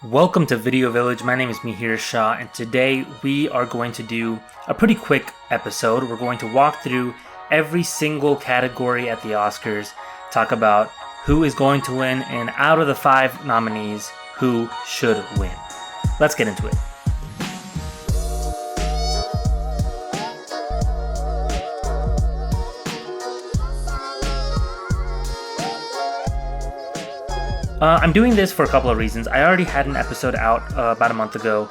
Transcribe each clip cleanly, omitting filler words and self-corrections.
Welcome to Video Village. My name is Mihir Shah, and today we are going to do a pretty quick episode. We're going to walk through every single category at the Oscars, talk about who is going to win, and out of the 5 nominees, who should win. Let's get into it. I'm doing this for a couple of reasons. I already had an episode out about a month ago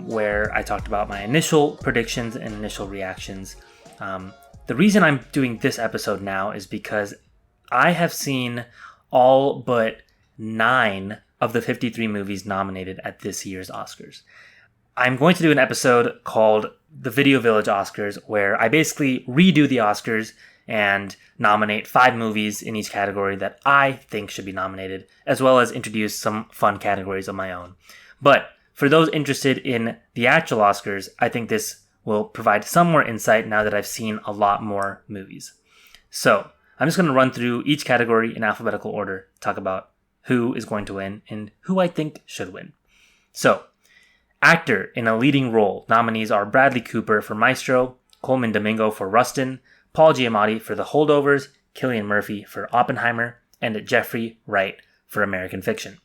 where I talked about my initial predictions and initial reactions. The reason I'm doing this episode now is because I have seen all but 9 of the 53 movies nominated at this year's Oscars. I'm going to do an episode called The Video Village Oscars, where I basically redo the Oscars and nominate 5 movies in each category that I think should be nominated, as well as introduce some fun categories of my own. But for those interested in the actual Oscars, I think this will provide some more insight now that I've seen a lot more movies. So I'm just going to run through each category in alphabetical order, talk about who is going to win and who I think should win. So, actor in a leading role, nominees are Bradley Cooper for Maestro, Coleman Domingo for Rustin, Paul Giamatti for The Holdovers, Cillian Murphy for Oppenheimer, and Jeffrey Wright for American Fiction.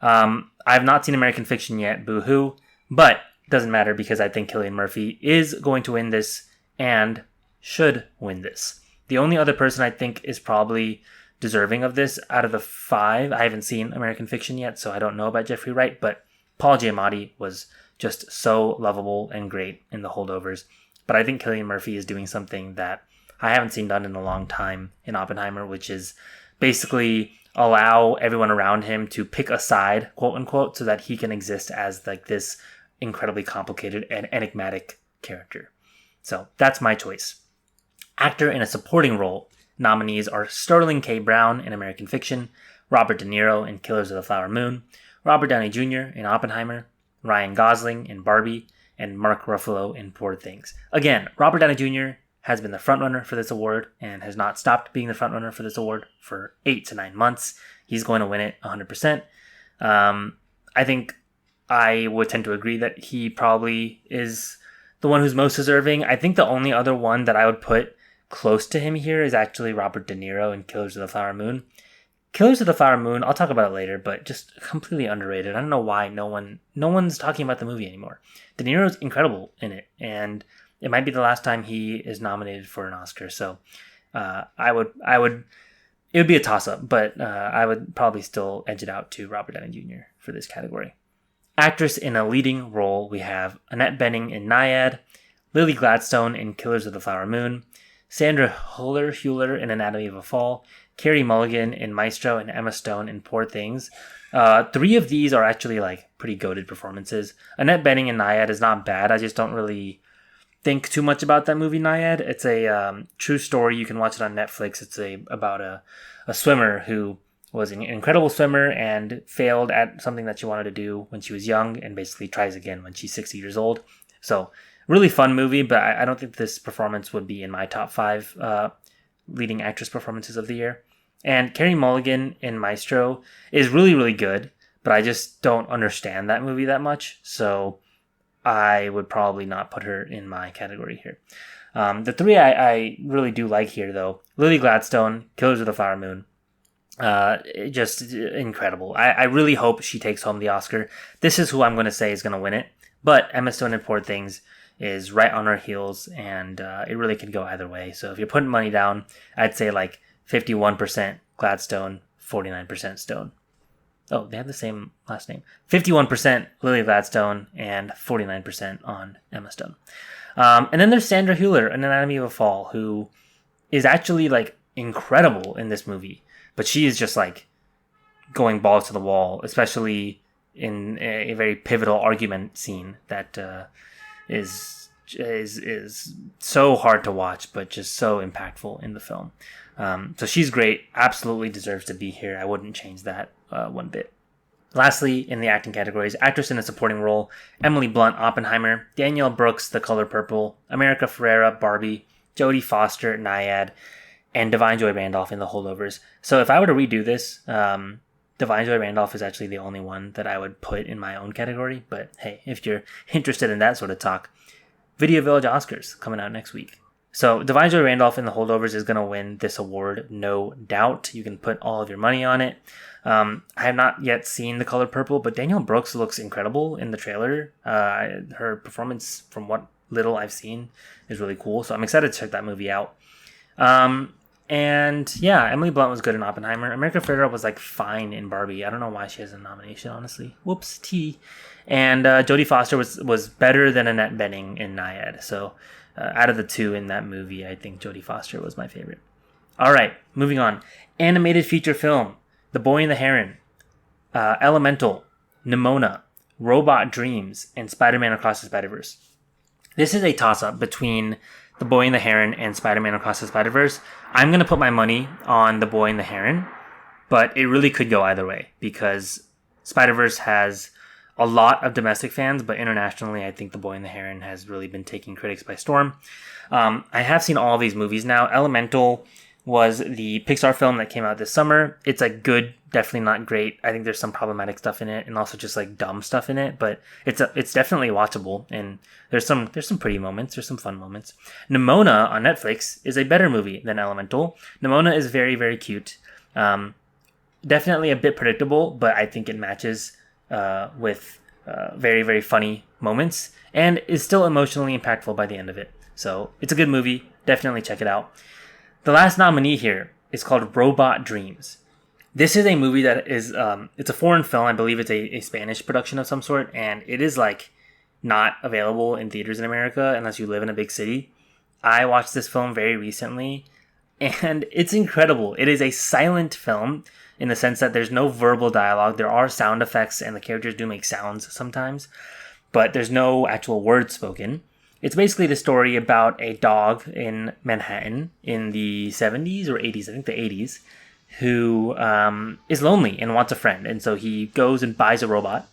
I have not seen American Fiction yet, boo-hoo, but it doesn't matter because I think Cillian Murphy is going to win this and should win this. The only other person I think is probably deserving of this out of the 5, I haven't seen American Fiction yet, so I don't know about Jeffrey Wright, but Paul Giamatti was just so lovable and great in The Holdovers. But I think Cillian Murphy is doing something that I haven't seen done in a long time in Oppenheimer, which is basically allow everyone around him to pick a side, quote unquote, so that he can exist as like this incredibly complicated and enigmatic character. So that's my choice. Actor in a supporting role, nominees are Sterling K. Brown in American Fiction, Robert De Niro in Killers of the Flower Moon, Robert Downey Jr. in Oppenheimer, Ryan Gosling in Barbie, and Mark Ruffalo in Poor Things. Again, Robert Downey Jr. has been the frontrunner for this award and has not stopped being the frontrunner for this award for 8 to 9 months. He's going to win it 100%. I think I would tend to agree that he probably is the one who's most deserving. I think the only other one that I would put close to him here is actually Robert De Niro in Killers of the Flower Moon. Killers of the Flower Moon, I'll talk about it later, but just completely underrated. I don't know why no one's talking about the movie anymore. De Niro's incredible in it, and it might be the last time he is nominated for an Oscar. So it would be a toss-up, but I would probably still edge it out to Robert Downey Jr. for this category. Actress in a leading role, we have Annette Bening in Nyad, Lily Gladstone in Killers of the Flower Moon, Sandra Hüller in Anatomy of a Fall, Carey Mulligan in Maestro, and Emma Stone in Poor Things. 3 of these are actually like pretty goated performances. Annette Bening in Nyad is not bad. I just don't really think too much about that movie Nyad. It's a true story. You can watch it on Netflix. It's about a swimmer who was an incredible swimmer and failed at something that she wanted to do when she was young and basically tries again when she's 60 years old. So really fun movie, but I don't think this performance would be in my top 5 leading actress performances of the year. And Carey Mulligan in Maestro is really, really good, but I just don't understand that movie that much. So I would probably not put her in my category here. The 3 I really do like here, though. Lily Gladstone, Killers of the Flower Moon. Just incredible. I really hope she takes home the Oscar. This is who I'm going to say is going to win it. But Emma Stone in Poor Things is right on her heels, and it really could go either way. So if you're putting money down, I'd say like 51% Gladstone, 49% Stone. Oh, they have the same last name. 51% Lily Gladstone and 49% on Emma Stone. And then there's Sandra Hüller in Anatomy of a Fall, who is actually like incredible in this movie. But she is just like going balls to the wall, especially in a very pivotal argument scene that is so hard to watch, but just so impactful in the film. So she's great, absolutely deserves to be here. I wouldn't change that one bit. Lastly, in the acting categories, actress in a supporting role, Emily Blunt, Oppenheimer, Danielle Brooks, The Color Purple, America Ferrera, Barbie, Jodie Foster, Nyad, and Divine Joy Randolph in The Holdovers. So if I were to redo this, Divine Joy Randolph is actually the only one that I would put in my own category. But hey, if you're interested in that sort of talk, Video Village Oscars coming out next week. So Divine Joy Randolph in The Holdovers is going to win this award, no doubt. You can put all of your money on it. I have not yet seen The Color Purple, but Danielle Brooks looks incredible in the trailer. Her performance, from what little I've seen, is really cool. So I'm excited to check that movie out. And yeah, Emily Blunt was good in Oppenheimer. America Ferrera was like fine in Barbie. I don't know why she has a nomination, honestly. Whoops, T. And Jodie Foster was better than Annette Bening in Nyad. So out of the two in that movie, I think Jodie Foster was my favorite. All right, moving on. Animated feature film: The Boy and the Heron, Elemental, Nimona, Robot Dreams, and Spider-Man Across the Spider-Verse. This is a toss-up between The Boy and the Heron and Spider-Man Across the Spider-Verse. I'm going to put my money on The Boy and the Heron, but it really could go either way because Spider-Verse has a lot of domestic fans, but internationally, I think The Boy and the Heron has really been taking critics by storm. I have seen all of these movies now. Elemental was the Pixar film that came out this summer. It's like good, definitely not great. I think there's some problematic stuff in it and also just like dumb stuff in it, but it's definitely watchable and there's some pretty moments, there's some fun moments. Nimona on Netflix is a better movie than Elemental. Nimona is very, very cute. Definitely a bit predictable, but I think it matches with very, very funny moments and is still emotionally impactful by the end of it. So it's a good movie. Definitely check it out. The last nominee here is called Robot Dreams. This is a movie that is, it's a foreign film. I believe it's a Spanish production of some sort, and it is like not available in theaters in America unless you live in a big city. I watched this film very recently, and it's incredible. It is a silent film in the sense that there's no verbal dialogue. There are sound effects, and the characters do make sounds sometimes, but there's no actual words spoken. It's basically the story about a dog in Manhattan in the 70s or 80s, I think the 80s, who is lonely and wants a friend. And so he goes and buys a robot.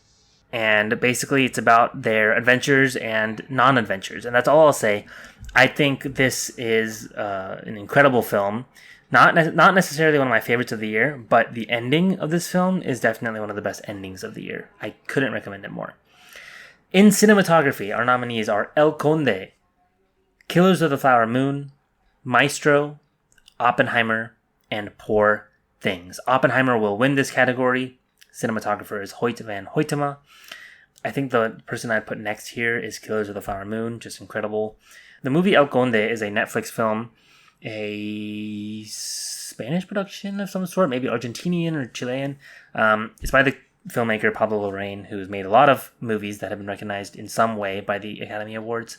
And basically it's about their adventures and non-adventures. And that's all I'll say. I think this is an incredible film. Not necessarily one of my favorites of the year, but the ending of this film is definitely one of the best endings of the year. I couldn't recommend it more. In cinematography, our nominees are El Conde, Killers of the Flower Moon, Maestro, Oppenheimer, and Poor Things. Oppenheimer will win this category. Cinematographer is Hoyt van Hoytema. I think the person I'd put next here is Killers of the Flower Moon, just incredible. The movie El Conde is a Netflix film, a Spanish production of some sort, maybe Argentinian or Chilean. It's by the filmmaker Pablo Larraín, who's made a lot of movies that have been recognized in some way by the Academy Awards.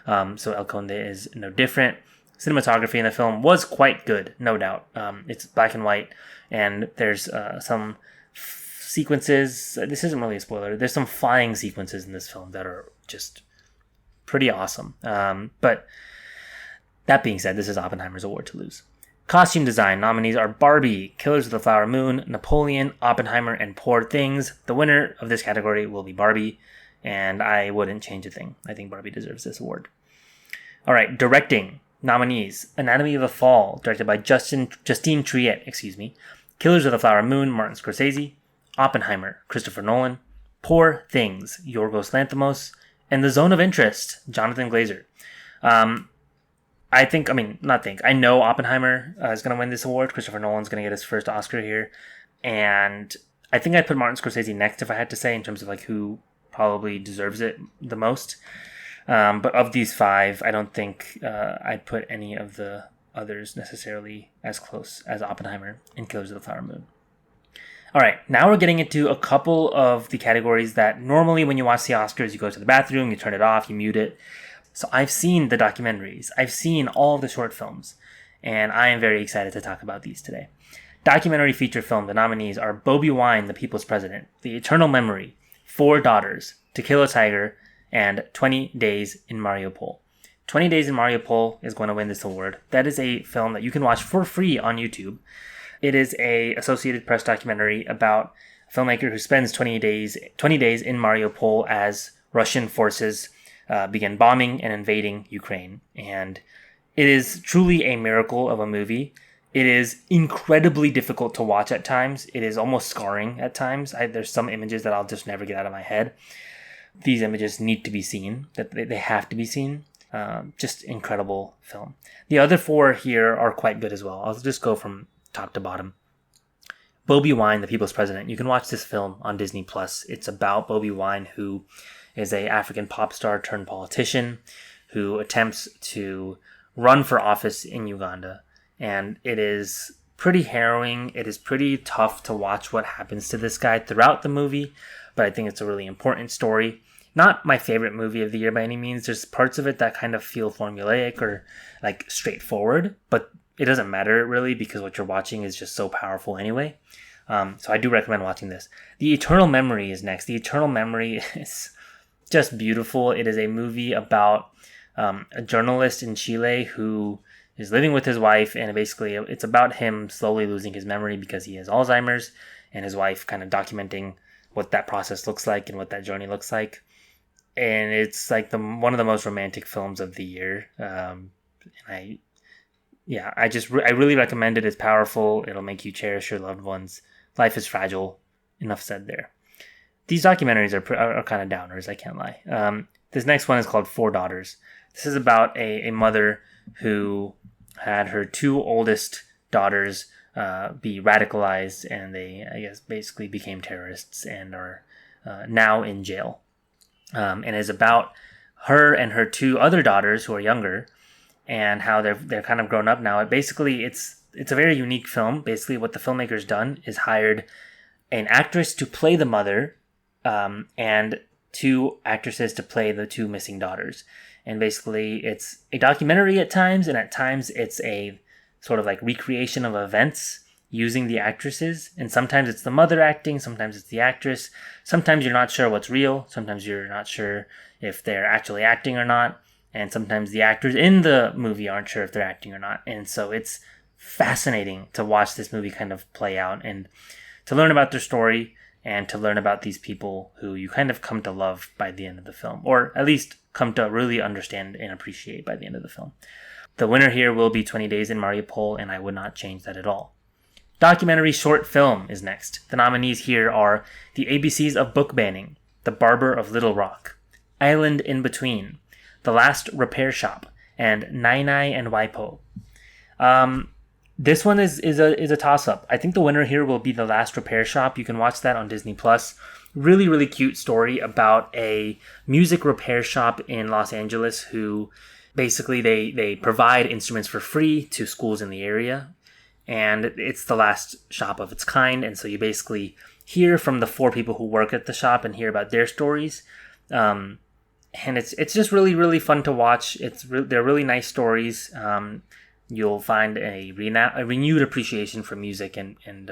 So El Conde is no different. Cinematography in the film was quite good, no doubt. It's black and white, and there's some sequences. This isn't really a spoiler. There's some flying sequences in this film that are just pretty awesome. But that being said, this is Oppenheimer's award to lose. Costume design nominees are Barbie, Killers of the Flower Moon, Napoleon, Oppenheimer, and Poor Things. The winner of this category will be Barbie, and I wouldn't change a thing. I think Barbie deserves this award. All right, directing nominees: Anatomy of a Fall, directed by Justine Triet, Killers of the Flower Moon, Martin Scorsese, Oppenheimer, Christopher Nolan, Poor Things, Yorgos Lanthimos, and The Zone of Interest, Jonathan Glazer. I know Oppenheimer is going to win this award. Christopher Nolan's going to get his first Oscar here. And I think I'd put Martin Scorsese next if I had to say in terms of like who probably deserves it the most. But of these five, I don't think I'd put any of the others necessarily as close as Oppenheimer and Killers of the Flower Moon. All right, now we're getting into a couple of the categories that normally when you watch the Oscars, you go to the bathroom, you turn it off, you mute it. So I've seen the documentaries. I've seen all of the short films, and I am very excited to talk about these today. Documentary feature film, the nominees are Bobi Wine, The People's President, The Eternal Memory, Four Daughters, To Kill a Tiger, and 20 Days in Mariupol. 20 Days in Mariupol is going to win this award. That is a film that you can watch for free on YouTube. It is a Associated Press documentary about a filmmaker who spends 20 days in Mariupol as Russian forces begin bombing and invading Ukraine. And it is truly a miracle of a movie. It is incredibly difficult to watch at times. It is almost scarring at times. There's some images that I'll just never get out of my head. These images need to be seen. That they have to be seen. Just incredible film. The other four here are quite good as well. I'll just go from top to bottom. Bobi Wine, the People's President. You can watch this film on Disney+. It's about Bobi Wine, who is a African pop star turned politician who attempts to run for office in Uganda. And it is pretty harrowing. It is pretty tough to watch what happens to this guy throughout the movie, but I think it's a really important story. Not my favorite movie of the year by any means. There's parts of it that kind of feel formulaic or like straightforward, but it doesn't matter really because what you're watching is just so powerful anyway. So I do recommend watching this. The Eternal Memory is next. The Eternal Memory is just beautiful. It is a movie about a journalist in Chile who is living with his wife, and basically it's about him slowly losing his memory because he has Alzheimer's, and his wife kind of documenting what that process looks like and what that journey looks like. And it's like one of the most romantic films of the year. And I really recommend it. It's powerful. It'll make you cherish your loved ones. Life is fragile. Enough said there. These documentaries are kind of downers, I can't lie. This next one is called Four Daughters. This is about a mother who had her two oldest daughters be radicalized, and they, I guess, basically became terrorists and are now in jail. And is about her and her two other daughters who are younger, and how they're kind of grown up now. It's a very unique film. Basically, what the filmmaker's done is hired an actress to play the mother, and two actresses to play the two missing daughters. And basically, it's a documentary at times, and at times it's a sort of like recreation of events using the actresses. And sometimes it's the mother acting, sometimes it's the actress. Sometimes you're not sure what's real. Sometimes you're not sure if they're actually acting or not. And sometimes the actors in the movie aren't sure if they're acting or not. And so it's fascinating to watch this movie kind of play out and to learn about their story and to learn about these people who you kind of come to love by the end of the film, or at least come to really understand and appreciate by the end of the film. The winner here will be 20 Days in Mariupol, and I would not change that at all. Documentary short film is next. The nominees here are The ABCs of Book Banning, The Barber of Little Rock, Island in Between, The Last Repair Shop, and Nai Nai and Waipo. This one is a toss-up. I think the winner here will be The Last Repair Shop. You can watch that on Disney+. Really, really cute story about a music repair shop in Los Angeles who basically they provide instruments for free to schools in the area. And it's the last shop of its kind. And so you basically hear from the four people who work at the shop and hear about their stories. And it's just really, really fun to watch. They're really nice stories. You'll find a renewed appreciation for music and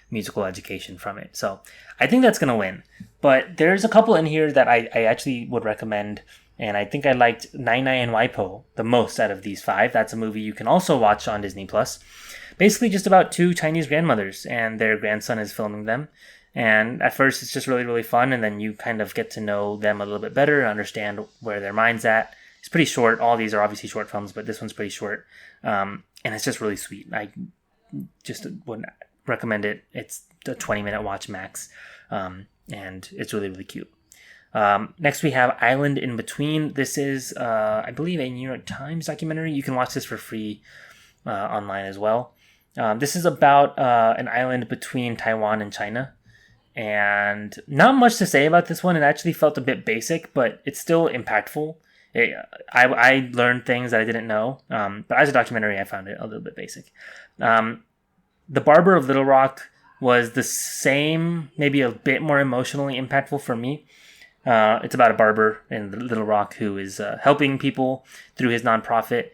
musical education from it. So I think that's going to win. But there's a couple in here that I actually would recommend. And I think I liked Nai Nai and Waipo the most out of these five. That's a movie you can also watch on Disney+. Basically just about two Chinese grandmothers, and their grandson is filming them. And at first it's just really, really fun. And then you kind of get to know them a little bit better, understand where their mind's at. It's pretty short. All these are obviously short films, but this one's pretty short. And it's just really sweet. I just would recommend it. It's a 20-minute watch max. And it's really, really cute. Next we have Island in Between. This is, I believe, a New York Times documentary. You can watch this for free online as well. This is about an island between Taiwan and China. And not much to say about this one. It actually felt a bit basic, but it's still impactful. I learned things that I didn't know, but as a documentary, I found it a little bit basic. The Barber of Little Rock was the same, maybe a bit more emotionally impactful for me. It's about a barber in Little Rock who is helping people through his nonprofit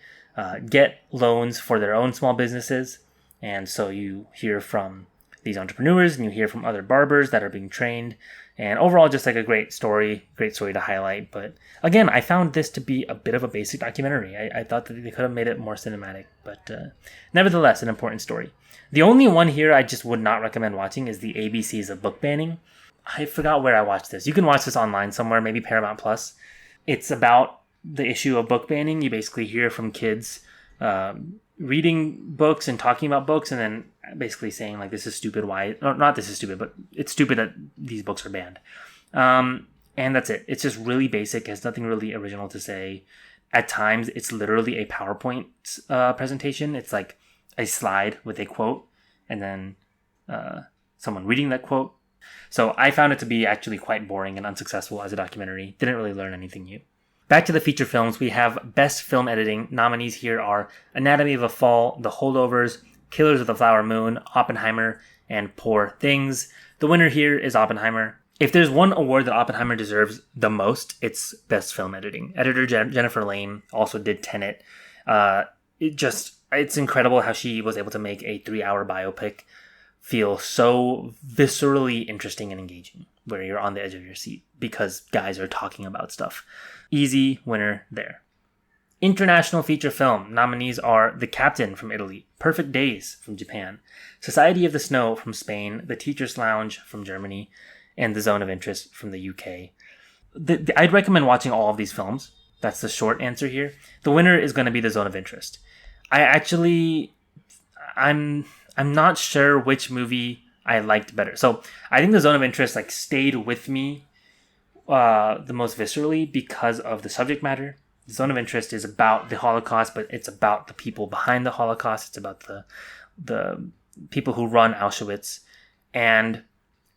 get loans for their own small businesses. And so you hear from these entrepreneurs and you hear from other barbers that are being trained. And overall, just like a great story to highlight. But again, I found this to be a bit of a basic documentary. I thought that they could have made it more cinematic, but nevertheless, an important story. The only one here I just would not recommend watching is The ABCs of Book Banning. I forgot where I watched this. You can watch this online somewhere, maybe Paramount Plus. It's about the issue of book banning. You basically hear from kids reading books and talking about books and then basically saying like, this is stupid, why, or not this is stupid, but it's stupid that these books are banned. And that's it. It's just really basic. It has nothing really original to say. At times, it's literally a PowerPoint presentation. It's like a slide with a quote and then someone reading that quote. So I found it to be actually quite boring and unsuccessful as a documentary. Didn't really learn anything new. Back to the feature films, we have Best Film Editing. Nominees here are Anatomy of a Fall, The Holdovers, Killers of the Flower Moon, Oppenheimer, and Poor Things. The winner here is Oppenheimer. If there's one award that Oppenheimer deserves the most, it's Best Film Editing. Editor Jennifer Lane also did Tenet. It's incredible how she was able to make a 3-hour biopic feel so viscerally interesting and engaging, where you're on the edge of your seat because guys are talking about stuff. Easy winner there. International feature film nominees are The Captain from Italy, Perfect Days from Japan, Society of the Snow from Spain, The Teacher's Lounge from Germany, and The Zone of Interest from the UK. I'd recommend watching all of these films. That's the short answer here. The winner is going to be The Zone of Interest. I'm not sure which movie I liked better. So I think The Zone of Interest stayed with me the most viscerally because of the subject matter. The Zone of Interest is about the Holocaust, but it's about the people behind the Holocaust. It's about the people who run Auschwitz. And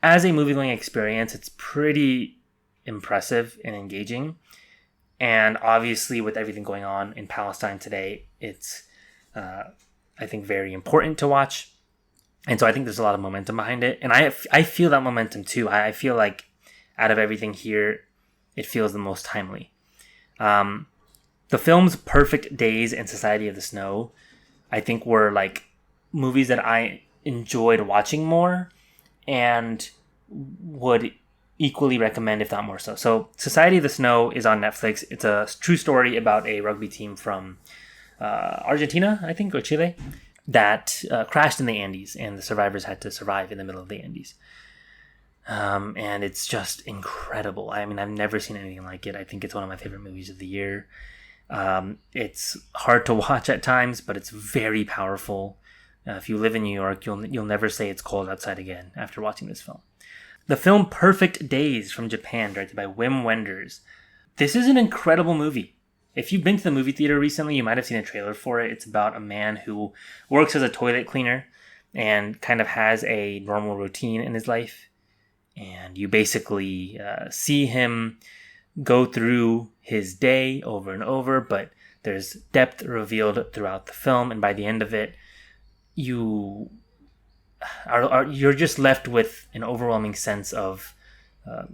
as a movie-going experience, it's pretty impressive and engaging. And obviously, with everything going on in Palestine today, it's, I think, very important to watch. And so I think there's a lot of momentum behind it. And I feel that momentum too. I feel like out of everything here, it feels the most timely. The films Perfect Days and Society of the Snow, I think, were movies that I enjoyed watching more and would equally recommend, if not more so. So Society of the Snow is on Netflix. It's a true story about a rugby team from Argentina, I think, or Chile, that crashed in the Andes, and the survivors had to survive in the middle of the Andes. And it's just incredible. I mean, I've never seen anything like it. I think it's one of my favorite movies of the year. It's hard to watch at times, but it's very powerful. If you live in New York, you'll never say it's cold outside again after watching this film. The film Perfect Days from Japan, directed by Wim Wenders. This is an incredible movie. If you've been to the movie theater recently, you might have seen a trailer for it. It's about a man who works as a toilet cleaner and kind of has a normal routine in his life. And you basically see him go through his day over and over, but there's depth revealed throughout the film. And by the end of it, you're just left with an overwhelming sense of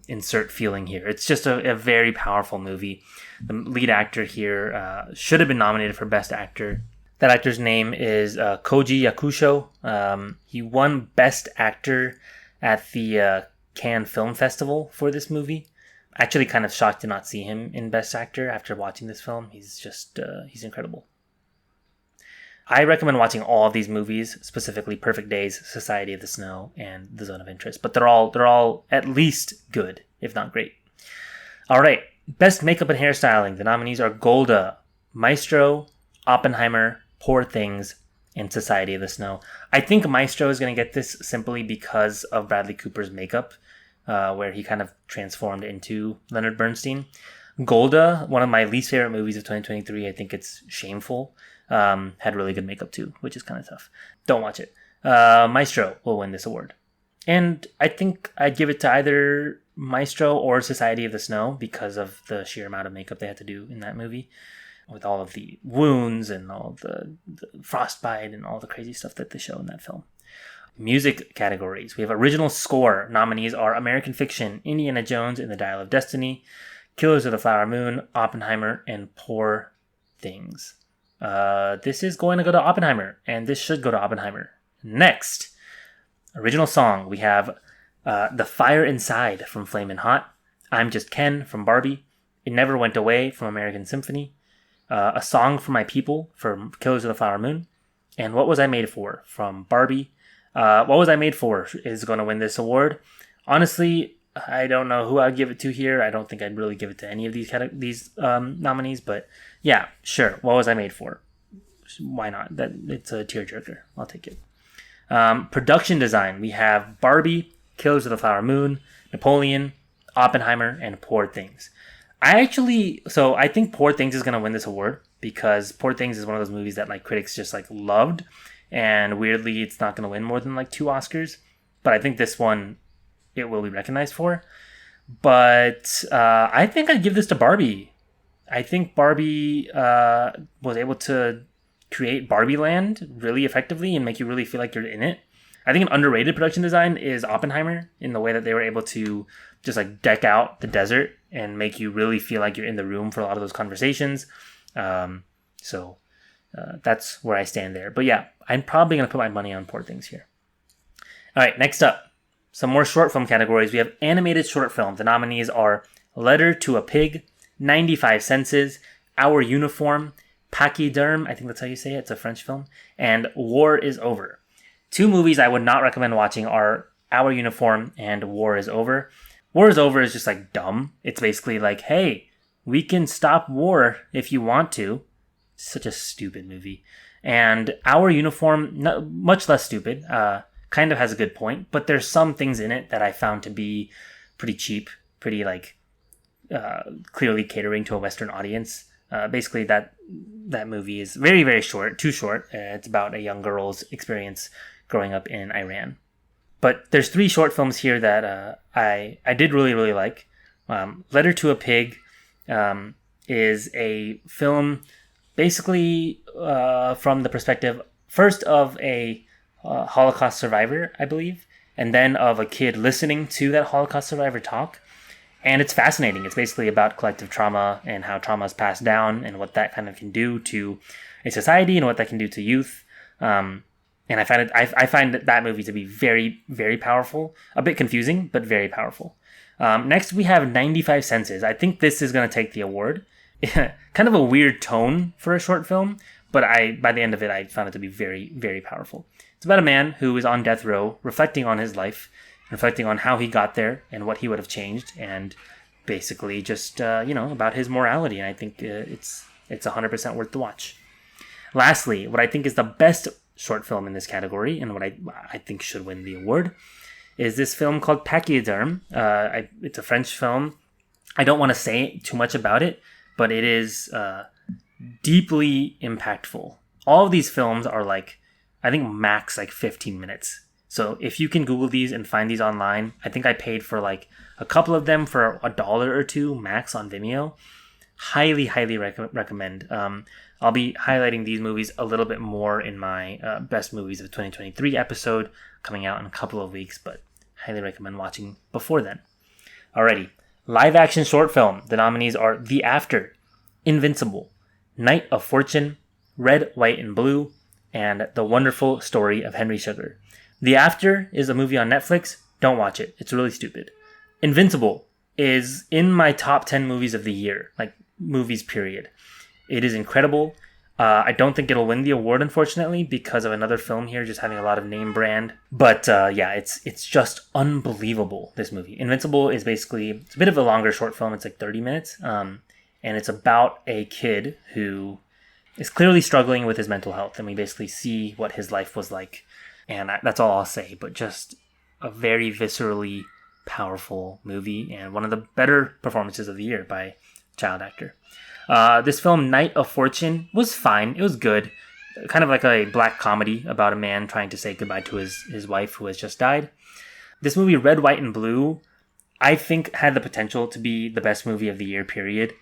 insert feeling here. It's just a very powerful movie. The lead actor here should have been nominated for Best Actor. That actor's name is Koji Yakusho. He won Best Actor at the Cannes Film Festival for this movie. Actually kind of shocked to not see him in Best Actor after watching this film. He's just, he's incredible. I recommend watching all of these movies, specifically Perfect Days, Society of the Snow, and The Zone of Interest. But they're all at least good, if not great. All right, Best Makeup and Hairstyling. The nominees are Golda, Maestro, Oppenheimer, Poor Things, and Society of the Snow. I think Maestro is going to get this simply because of Bradley Cooper's makeup, where he kind of transformed into Leonard Bernstein. Golda, one of my least favorite movies of 2023. I think it's shameful. Had really good makeup too, which is kind of tough. Don't watch it. Maestro will win this award. And I think I'd give it to either Maestro or Society of the Snow because of the sheer amount of makeup they had to do in that movie, with all of the wounds and all the frostbite and all the crazy stuff that they show in that film. Music categories. We have original score. Nominees are American Fiction, Indiana Jones and the Dial of Destiny, Killers of the Flower Moon, Oppenheimer, and Poor Things. This is going to go to Oppenheimer, and this should go to Oppenheimer. Next, original song. We have The Fire Inside from Flamin' Hot, I'm Just Ken from Barbie, It Never Went Away from American Symphony, A Song for My People from Killers of the Flower Moon, and What Was I Made For from Barbie. What Was I Made For is going to win this award. Honestly, I don't know who I'd give it to here. I don't think I'd really give it to any of these nominees, but yeah, sure. What Was I Made For? why not? That it's a tearjerker. I'll take it. Production design. We have Barbie, Killers of the Flower Moon, Napoleon, Oppenheimer, and Poor Things. I think Poor Things is going to win this award because Poor Things is one of those movies that like critics just like loved, and weirdly it's not going to win more than like 2 Oscars. But I think this one it will be recognized for. But I think I'd give this to Barbie. I think Barbie was able to create Barbie Land really effectively and make you really feel like you're in it. I think an underrated production design is Oppenheimer in the way that they were able to just like deck out the desert and make you really feel like you're in the room for a lot of those conversations. So that's where I stand there. But yeah, I'm probably going to put my money on Poor Things here. All right, next up, some more short film categories. We have animated short film. The nominees are Letter to a Pig, 95 Senses, Our Uniform, Pachyderm, I think that's how you say it, it's a French film, and War is Over. 2 movies I would not recommend watching are Our Uniform and War is Over. War is Over is just like dumb. It's basically like, hey, we can stop war if you want to. Such a stupid movie. And Our Uniform, much less stupid, kind of has a good point, but there's some things in it that I found to be pretty cheap, pretty like clearly catering to a Western audience. Basically, that movie is very, very short, too short. It's about a young girl's experience growing up in Iran. But there's 3 short films here that I did really, really like. Letter to a Pig is a film basically from the perspective first of a Holocaust survivor, I believe, and then of a kid listening to that Holocaust survivor talk. And it's fascinating. It's basically about collective trauma and how trauma is passed down and what that kind of can do to a society and what that can do to youth. And I find that movie to be very, very powerful. A bit confusing, but very powerful. Next, we have 95 Senses. I think this is going to take the award. Kind of a weird tone for a short film, but by the end of it, I found it to be very, very powerful. It's about a man who is on death row, reflecting on his life, reflecting on how he got there and what he would have changed, and basically just, about his morality. And I think it's 100% worth the watch. Lastly, what I think is the best short film in this category, and what I think should win the award, is this film called Pachyderm. It's a French film. I don't want to say too much about it, but it is deeply impactful. All of these films are I think max 15 minutes. So if you can Google these and find these online, I think I paid for a couple of them for $1 or $2 max on Vimeo. Highly, highly recommend. I'll be highlighting these movies a little bit more in my Best Movies of 2023 episode coming out in a couple of weeks, but highly recommend watching before then. Alrighty, live action short film. The nominees are The After, Invincible, Night of Fortune, Red, White, and Blue, and The Wonderful Story of Henry Sugar. The After is a movie on Netflix. Don't watch it. It's really stupid. Invincible is in my top 10 movies of the year, movies period. It is incredible. I don't think it'll win the award, unfortunately, because of another film here just having a lot of name brand. But it's just unbelievable, this movie. Invincible is basically, it's a bit of a longer short film. It's 30 minutes. And it's about a kid who is clearly struggling with his mental health. And we basically see what his life was like. And that's all I'll say. But just a very viscerally powerful movie and one of the better performances of the year by a child actor. This film, Night of Fortune, was fine. It was good. Kind of like a black comedy about a man trying to say goodbye to his wife who has just died. This movie, Red, White, and Blue, I think had the potential to be the best movie of the year, period.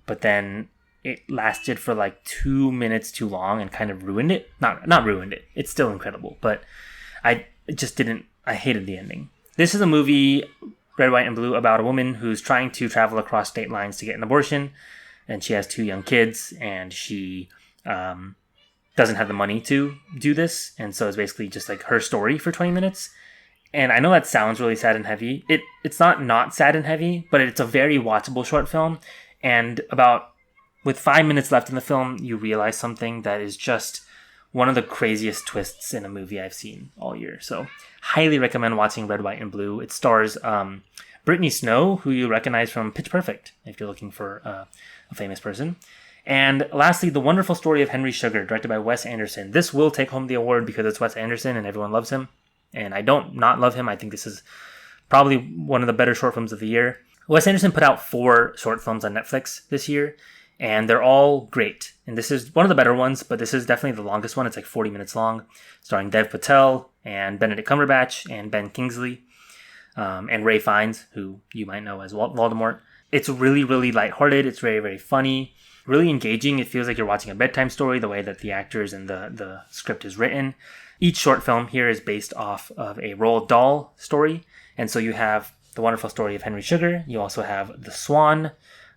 But then it lasted for 2 minutes too long and kind of ruined it. Not ruined it. It's still incredible. But I hated the ending. This is a movie, Red, White, and Blue, about a woman who's trying to travel across state lines to get an abortion. And she has 2 young kids, and she doesn't have the money to do this. And so it's basically just her story for 20 minutes. And I know that sounds really sad and heavy. It's not sad and heavy, but it's a very watchable short film. And with 5 minutes left in the film, you realize something that is just one of the craziest twists in a movie I've seen all year. So highly recommend watching Red, White, and Blue. It stars Brittany Snow, who you recognize from Pitch Perfect, if you're looking for a famous person. And lastly, The Wonderful Story of Henry Sugar, directed by Wes Anderson. This will take home the award because it's Wes Anderson and everyone loves him. And I don't not love him. I think this is probably one of the better short films of the year. Wes Anderson put out 4 short films on Netflix this year, and they're all great. And this is one of the better ones, but this is definitely the longest one. It's like 40 minutes long, starring Dev Patel and Benedict Cumberbatch and Ben Kingsley and Ray Fiennes, who you might know as Voldemort. It's really, really lighthearted. It's very, very funny, really engaging. It feels like you're watching a bedtime story, the way that the actors and the script is written. Each short film here is based off of a Roald Dahl story. And so you have The Wonderful Story of Henry Sugar. You also have The Swan.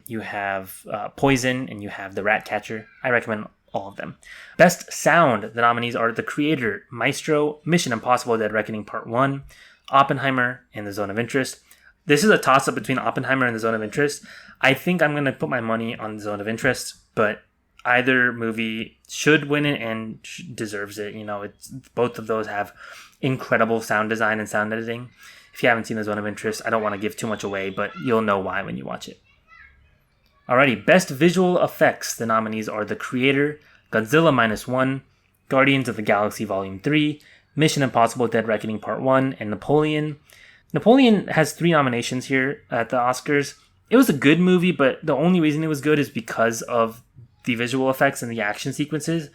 You have Poison, and you have The Ratcatcher. I recommend all of them. Best Sound, the nominees are The Creator, Maestro, Mission Impossible Dead Reckoning Part 1, Oppenheimer, and The Zone of Interest. This is a toss-up between Oppenheimer and The Zone of Interest. I think I'm going to put my money on The Zone of Interest, but either movie should win it and deserves it. Both of those have incredible sound design and sound editing. If you haven't seen The Zone of Interest, I don't want to give too much away, but you'll know why when you watch it. Alrighty, Best Visual Effects. The nominees are The Creator, Godzilla Minus One, Guardians of the Galaxy Volume 3, Mission Impossible Dead Reckoning Part 1, and Napoleon. Napoleon has 3 nominations here at the Oscars. It was a good movie, but the only reason it was good is because of the visual effects and the action sequences.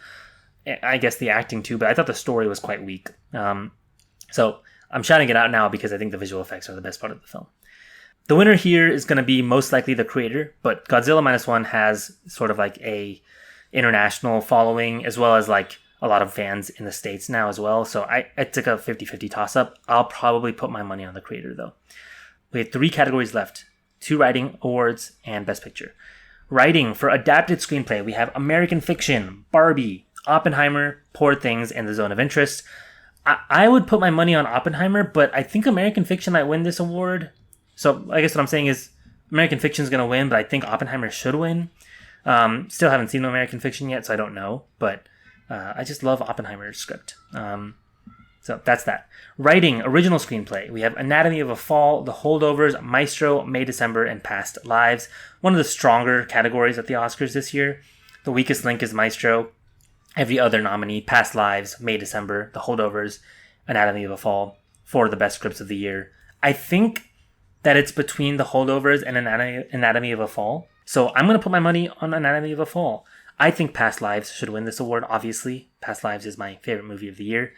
I guess the acting too, but I thought the story was quite weak. So I'm shouting it out now because I think the visual effects are the best part of the film. The winner here is going to be most likely The Creator, but Godzilla Minus One has sort of like a international following as well as like a lot of fans in the States now as well. So I took a 50-50 toss-up. I'll probably put my money on The Creator though. We have 3 categories left: 2 writing awards and Best Picture. Writing, for adapted screenplay, we have American Fiction, Barbie, Oppenheimer, Poor Things, and The Zone of Interest. I would put my money on Oppenheimer, but I think American Fiction might win this award. So I guess what I'm saying is American Fiction is going to win, but I think Oppenheimer should win. Still haven't seen American Fiction yet, so I don't know. But I just love Oppenheimer's script. So that's that. Writing, original screenplay. We have Anatomy of a Fall, The Holdovers, Maestro, May, December, and Past Lives. One of the stronger categories at the Oscars this year. The weakest link is Maestro. Every other nominee, Past Lives, May, December, The Holdovers, Anatomy of a Fall, for the best scripts of the year. I think that it's between The Holdovers and Anatomy of a Fall. So I'm going to put my money on Anatomy of a Fall. I think Past Lives should win this award, obviously. Past Lives is my favorite movie of the year.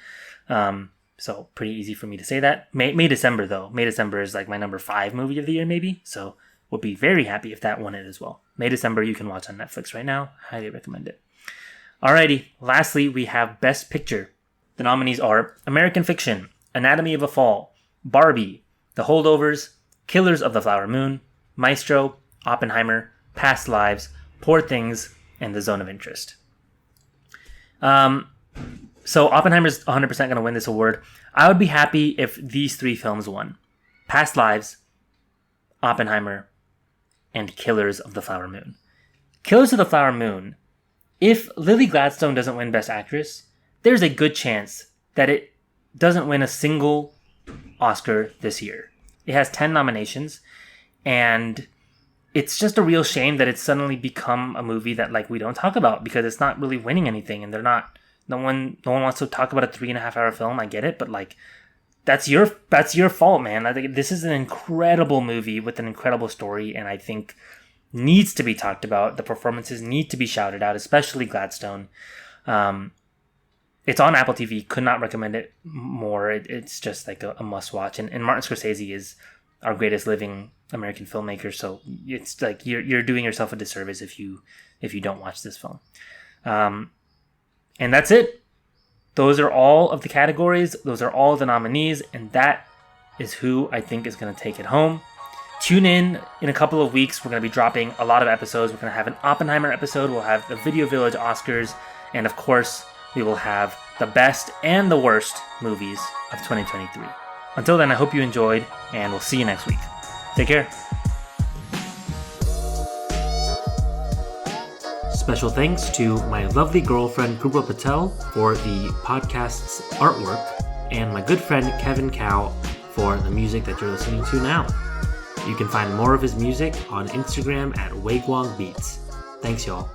So pretty easy for me to say that. May December, though. May December is like my number 5 movie of the year, maybe. So would be very happy if that won it as well. May December you can watch on Netflix right now. Highly recommend it. Alrighty, lastly, we have Best Picture. The nominees are American Fiction, Anatomy of a Fall, Barbie, The Holdovers, Killers of the Flower Moon, Maestro, Oppenheimer, Past Lives, Poor Things, and The Zone of Interest. So Oppenheimer's 100% going to win this award. I would be happy if these 3 films won. Past Lives, Oppenheimer, and Killers of the Flower Moon. Killers of the Flower Moon, if Lily Gladstone doesn't win Best Actress, there's a good chance that it doesn't win a single Oscar this year. It has 10 nominations, and it's just a real shame that it's suddenly become a movie that like we don't talk about because it's not really winning anything, and no one wants to talk about a 3.5-hour film. I get it, but like that's your fault, man. I think this is an incredible movie with an incredible story, and I think needs to be talked about. The performances need to be shouted out, especially Gladstone. It's on Apple TV. Could not recommend it more. It's just like a must watch. And Martin Scorsese is our greatest living American filmmaker. So it's like you're doing yourself a disservice if you don't watch this film. And that's it. Those are all of the categories. Those are all the nominees. And that is who I think is going to take it home. Tune in a couple of weeks. We're going to be dropping a lot of episodes. We're going to have an Oppenheimer episode. We'll have the Video Village Oscars. And of course, we will have the best and the worst movies of 2023. Until then, I hope you enjoyed, and we'll see you next week. Take care. Special thanks to my lovely girlfriend, Krupa Patel, for the podcast's artwork, and my good friend, Kevin Cow, for the music that you're listening to now. You can find more of his music on Instagram at Waiguang Beats. Thanks, y'all.